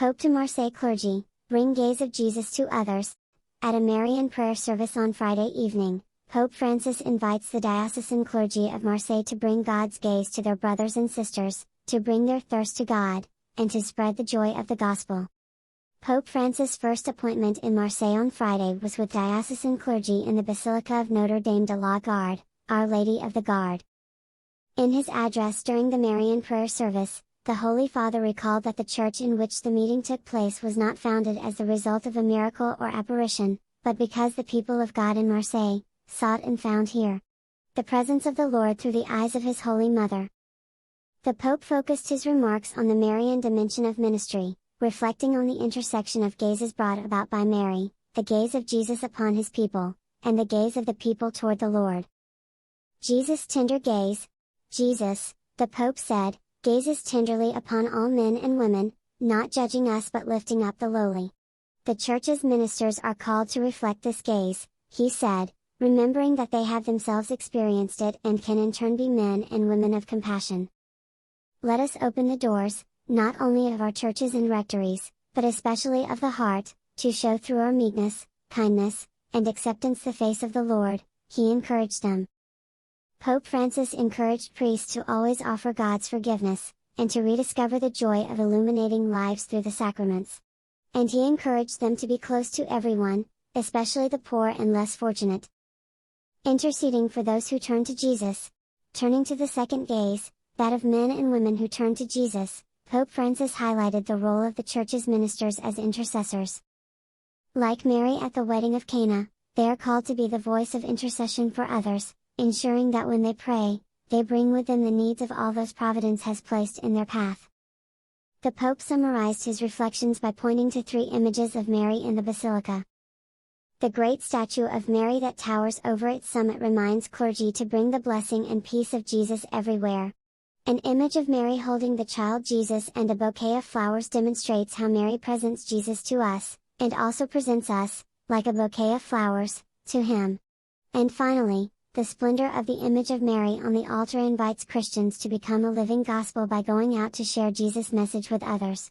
Pope to Marseille clergy, bring gaze of Jesus to others. At a Marian prayer service on Friday evening, Pope Francis invites the diocesan clergy of Marseille to bring God's gaze to their brothers and sisters, to bring their thirst to God, and to spread the joy of the gospel. Pope Francis' first appointment in Marseille on Friday was with diocesan clergy in the Basilica of Notre Dame de la Garde, Our Lady of the Guard. In his address during the Marian prayer service, the Holy Father recalled that the church in which the meeting took place was not founded as the result of a miracle or apparition, but because the people of God in Marseille sought and found here the presence of the Lord through the eyes of His Holy Mother. The Pope focused his remarks on the Marian dimension of ministry, reflecting on the intersection of gazes brought about by Mary, the gaze of Jesus upon His people, and the gaze of the people toward the Lord. Jesus' tender gaze. Jesus, the Pope said, gazes tenderly upon all men and women, not judging us but lifting up the lowly. The Church's ministers are called to reflect this gaze, he said, remembering that they have themselves experienced it and can in turn be men and women of compassion. Let us open the doors, not only of our churches and rectories, but especially of the heart, to show through our meekness, kindness, and acceptance the face of the Lord, he encouraged them. Pope Francis encouraged priests to always offer God's forgiveness, and to rediscover the joy of illuminating lives through the sacraments. And he encouraged them to be close to everyone, especially the poor and less fortunate. Interceding for those who turn to Jesus. Turning to the second gaze, that of men and women who turn to Jesus, Pope Francis highlighted the role of the Church's ministers as intercessors. Like Mary at the wedding of Cana, they are called to be the voice of intercession for others, ensuring that when they pray, they bring with them the needs of all those Providence has placed in their path. The Pope summarized his reflections by pointing to 3 images of Mary in the Basilica. The great statue of Mary that towers over its summit reminds clergy to bring the blessing and peace of Jesus everywhere. An image of Mary holding the child Jesus and a bouquet of flowers demonstrates how Mary presents Jesus to us, and also presents us, like a bouquet of flowers, to Him. And finally, the splendor of the image of Mary on the altar invites Christians to become a living gospel by going out to share Jesus' message with others.